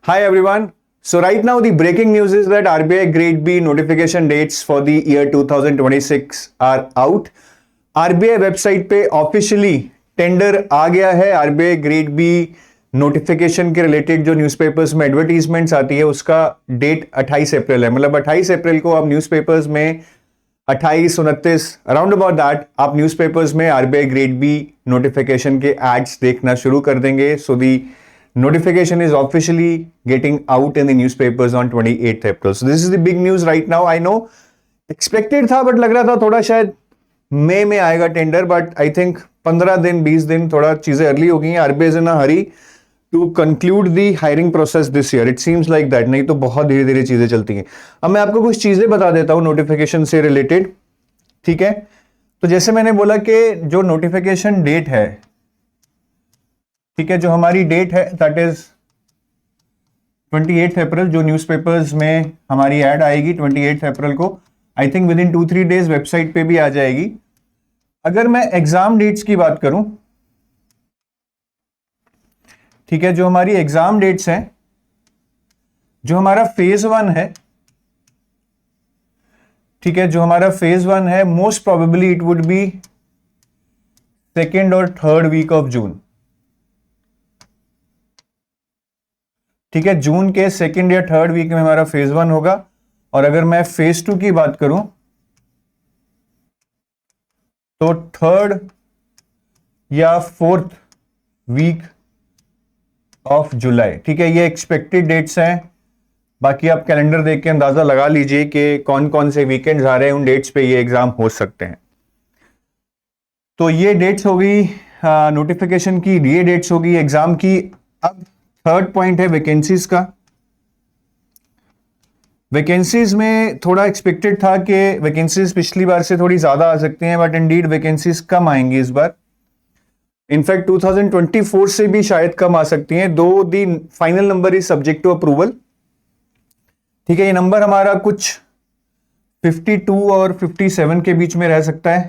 Hi everyone. So right now the breaking news is that RBI Grade B notification dates for the year 2026 are out. RBI website पे officially tender आ गया है. RBI grade B notification के related जो newspapers में advertisements आती है उसका date 28 अप्रैल है. मतलब 28 अप्रैल को आप न्यूज़पेपर्स में 28, 29 अराउंड अबाउट दैट आप न्यूज़पेपर्स में RBI ग्रेड बी नोटिफिकेशन के एड्स देखना शुरू कर देंगे. सो दी notification is officially getting out in the newspapers on 28th April. So this is the big news right now. I know expected था but लग रहा था थोड़ा शायद मई में आएगा टेंडर, बट आई थिंक 15 दिन 20 दिन थोड़ा चीजें अर्ली हो गई हैं. RBI is in a hurry to conclude the hiring process this year. It seems like that. नहीं तो बहुत धीरे धीरे चीजें चलती हैं. अब मैं आपको कुछ चीजें बता देता हूं नोटिफिकेशन से रिलेटेड. ठीक है, तो जैसे मैंने बोला कि जो नोटिफिकेशन डेट है, ठीक है, जो हमारी डेट है दैट इज 28 अप्रैल. जो न्यूज़पेपर्स में हमारी ऐड आएगी 28 अप्रैल को, I think with in 2-3 days website पे भी आ जाएगी. अगर मैं एग्जाम डेट्स की बात करूं, ठीक है, जो हमारी एग्जाम डेट्स हैं, जो हमारा फेज 1 है, ठीक है, जो हमारा फेज 1 है, most probably it would be 2nd और 3rd वीक ऑफ जून. ठीक है, जून के 2nd या 3rd वीक में हमारा फेज 1 होगा. और अगर मैं फेज 2 की बात करूं तो 3rd या 4th वीक ऑफ जुलाई. ठीक है, ये एक्सपेक्टेड डेट्स हैं. बाकी आप कैलेंडर देख के अंदाजा लगा लीजिए कि कौन कौन से वीकेंड्स आ रहे हैं, उन डेट्स पे ये एग्जाम हो सकते हैं. तो ये डेट्स होगी नोटिफिकेशन की, ये डेट्स होगी एग्जाम की. अब थर्ड पॉइंट है वैकेंसीज का. वैकेंसीज में थोड़ा एक्सपेक्टेड था कि वैकेंसीज पिछली बार से थोड़ी ज्यादा आ सकती हैं, बट इंडीड वैकेंसीज कम आएंगी इस बार. इनफैक्ट 2024 से भी शायद कम आ सकती हैं, though the final number is subject to approval. ठीक है, ये नंबर हमारा कुछ 52 और 57 के बीच में रह सकता है.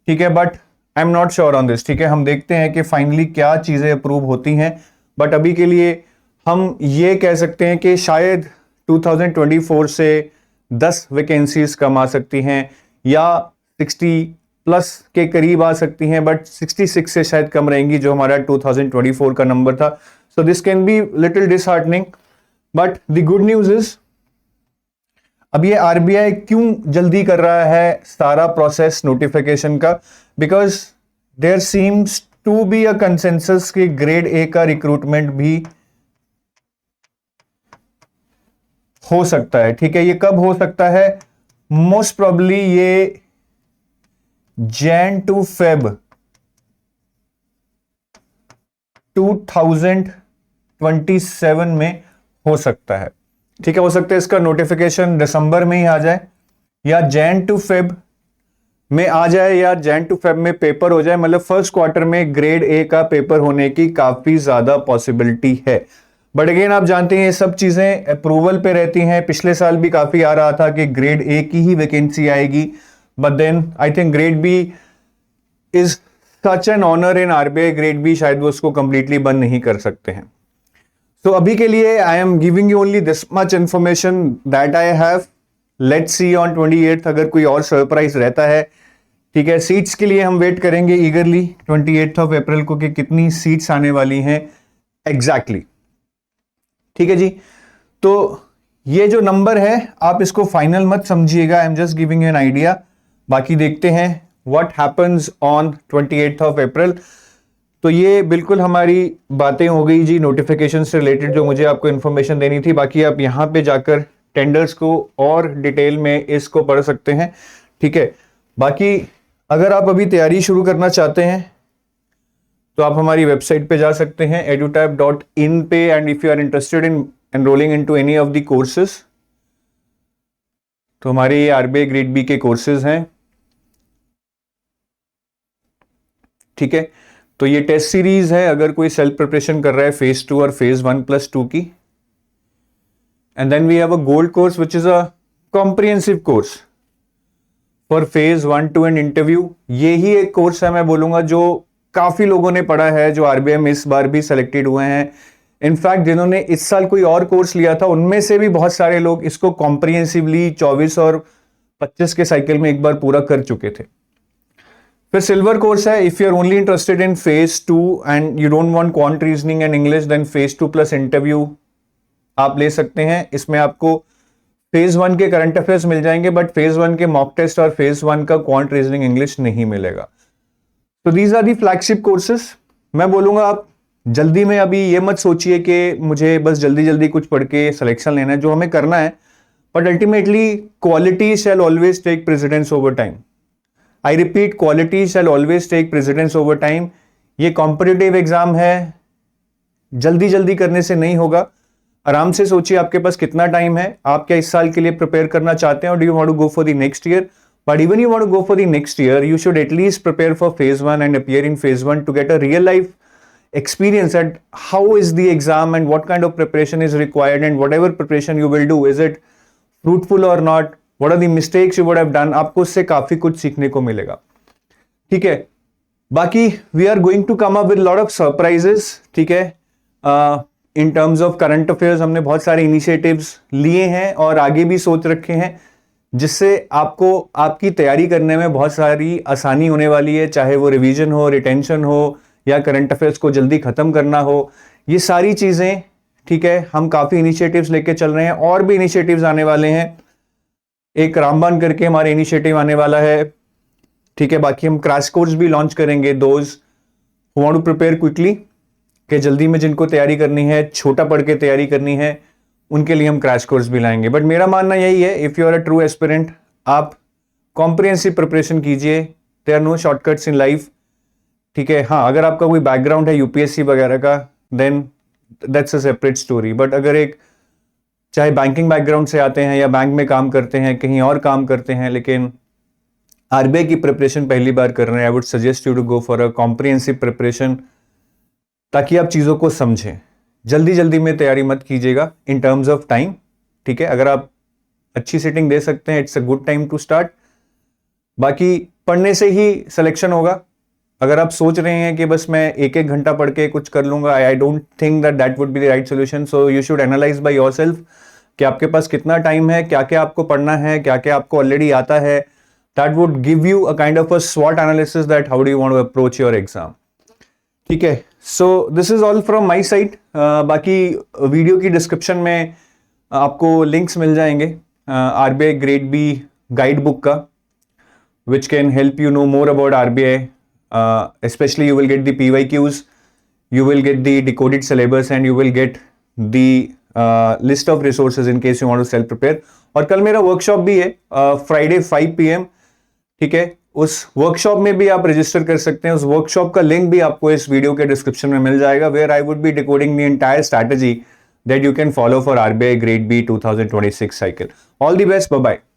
ठीक है, but I am not sure on this. ठीक है, हम देखते हैं कि फाइनली क्या चीजें अप्रूव होती हैं. बट अभी के लिए हम ये कह सकते हैं कि शायद 2024 से 10 वैकेंसीज कम आ सकती हैं या 60 प्लस के करीब आ सकती हैं, बट 66 से शायद कम रहेंगी जो हमारा 2024 का नंबर था. So this can be little disheartening, but the good news is अब ये RBI क्यों जल्दी कर रहा है सारा प्रोसेस नोटिफिकेशन का, because there seems to be a consensus कि ग्रेड ए का रिक्रूटमेंट भी हो सकता है. ठीक है, ये कब हो सकता है? मोस्ट प्रोबेबली ये Jan to Feb 2027 में हो सकता है. ठीक है, हो सकता है इसका नोटिफिकेशन दिसंबर में ही आ जाए, या Jan to Feb में आ जाए, या Jan to Feb में पेपर हो जाए. मतलब फर्स्ट क्वार्टर में ग्रेड ए का पेपर होने की काफी ज्यादा पॉसिबिलिटी है. बट अगेन आप जानते हैं ये सब चीजें अप्रूवल पे रहती हैं. पिछले साल भी काफी आ रहा था कि ग्रेड ए की ही वैकेंसी आएगी, but then I think grade B is such an honour in RBI grade B, शायद वो उसको कंप्लीटली बंद नहीं कर सकते हैं. तो अभी के लिए I am giving you only this much information that I have. Let's see on 28th अगर कोई और सरप्राइज रहता है. ठीक है, सीट्स के लिए हम वेट करेंगे ईगरली 28th ऑफ अप्रैल को कि कितनी सीट्स आने वाली हैं एग्जैक्टली. ठीक है जी, तो ये जो नंबर है आप इसको फाइनल मत समझिएगा, I am just giving you an idea. बाकी देखते हैं what happens on 28th of April. तो ये बिल्कुल हमारी बातें हो गई जी नोटिफिकेशन से रिलेटेड जो मुझे आपको इन्फॉर्मेशन देनी थी. बाकी आप यहां पे जाकर टेंडर्स को और डिटेल में इसको पढ़ सकते हैं. ठीक है, बाकी अगर आप अभी तैयारी शुरू करना चाहते हैं तो आप हमारी वेबसाइट पे जा सकते हैं edutab.in पे, and if you are interested in enrolling into any of the courses, तो हमारे ये RBI ग्रेड बी के कोर्सेज हैं. ठीक है, तो ये टेस्ट सीरीज है अगर कोई सेल्फ प्रिपरेशन कर रहा है फेज 2 और फेज 1+2 की. And then we have a gold course which is a comprehensive course for phase 1, 2 and interview. ये ही एक कोर्स है मैं बोलूंगा जो काफी लोगों ने पढ़ा है, जो RBI में इस बार भी सिलेक्टेड हुए हैं इनफैक्ट जिन्होंने इस साल कोई और कोर्स लिया था उनमें से भी बहुत सारे लोग इसको कॉम्प्रिहेंसिवली 24 और 25 के साइकिल में एक बार पूरा कर चुके थे। फिर सिल्वर कोर्स है, if you are only interested in phase 2 and you don't want quant reasoning and English, then phase 2 plus interview आप ले सकते हैं। इसमें आपको फेज 1 के करंट अफेयर्स मिल जाएंगे, बट फेज 1 के मॉक टेस्ट और फेज 1 का क्वांट रीजनिंग इंग्लिश नहीं मिलेगा। तो these are the flagship courses. मैं बोलूंगा आप जल्दी में अभी ये मत सोचिए कि मुझे बस जल्दी जल्दी कुछ पढ़ के सिलेक्शन लेना है, जो हमें करना है, but ultimately quality shall always take precedence over time. I repeat, quality shall always take precedence over time. ये कॉम्पिटिटिव एग्जाम है, जल्दी जल्दी करने से नहीं होगा। आराम से सोचिए आपके पास कितना टाइम है, आप क्या इस साल के लिए प्रिपेयर करना चाहते हैं, और do you want to go for the next year. But even you want to go for the next year, you should at least prepare for phase 1 and appear in phase 1 to get a real life experience at how is the exam and what kind of preparation is required, and whatever preparation you will do, is it fruitful or not, what are the mistakes you would have done। आपको उससे काफी कुछ सीखने को मिलेगा, ठीक है। बाकी we are going to come up with lot of surprises, ठीक है। In terms of current affairs हमने बहुत सारे इनिशिएटिव्स लिए हैं और आगे भी सोच रखे हैं, जिससे आपको आपकी तैयारी करने में बहुत सारी आसानी होने वाली है, चाहे वो रिवीजन हो, रिटेंशन हो, या करंट अफेयर्स को जल्दी खत्म करना हो। ये सारी चीजें, ठीक है, हम काफी इनिशिएटिव्स लेके चल रहे हैं, और भी इनिशिएटिव्स आने वाले हैं। एक रामबान करके हमारे इनिशिएटिव आने वाला है, ठीक है। बाकी हम क्रैश कोर्स भी लॉन्च करेंगे, those who want to prepare quickly, कि जल्दी में जिनको तैयारी करनी है, छोटा पढ़ के तैयारी करनी है, उनके लिए हम क्रैश कोर्स भी लाएंगे। बट मेरा मानना यही है, if you are a true aspirant, आप कॉम्प्रिहेंसिव प्रिपरेशन कीजिए। There are no shortcuts in life, ठीक है। हाँ, अगर आपका कोई बैकग्राउंड है यूपीएससी वगैरह का, then that's a separate story. But अगर एक चाहे बैंकिंग बैकग्राउंड से आते हैं, या बैंक में काम करते हैं, कहीं और काम करते हैं, लेकिन आरबीआई की प्रिपरेशन पहली बार कर रहे हैं, I would suggest you to go for a comprehensive preparation, ताकि आप चीज़ों को समझें। जल्दी जल्दी में तैयारी मत कीजिएगा इन टर्म्स ऑफ टाइम, ठीक है। अगर आप अच्छी सेटिंग दे सकते हैं, it's a good time to start. बाकी पढ़ने से ही सिलेक्शन होगा। अगर आप सोच रहे हैं कि बस मैं एक एक घंटा पढ़ के कुछ कर लूंगा, I don't think that that would be the right solution. So you should analyze by yourself कि आपके पास कितना टाइम है, क्या क्या आपको पढ़ना है, क्या क्या आपको ऑलरेडी आता है। That would give you a kind of a स्वॉट analysis that how do you want to approach your exam, ठीक है। So this is all from my side. बाकी वीडियो की डिस्क्रिप्शन में आपको लिंक्स मिल जाएंगे RBI grade B guide book का, which can help you know more about RBI. Especially you will get the PYQs, you will get the decoded syllabus, and you will get the list of resources in case you want to self prepare. और कल मेरा workshop भी है Friday 5 PM, ठीक है। उस workshop में भी आप रजिस्टर कर सकते हैं। उस वर्कशॉप का लिंक भी आपको इस वीडियो के डिस्क्रिप्शन में मिल जाएगा, where I would be decoding the entire strategy that you can follow for RBI Grade B 2026 cycle. All the best. Bye bye.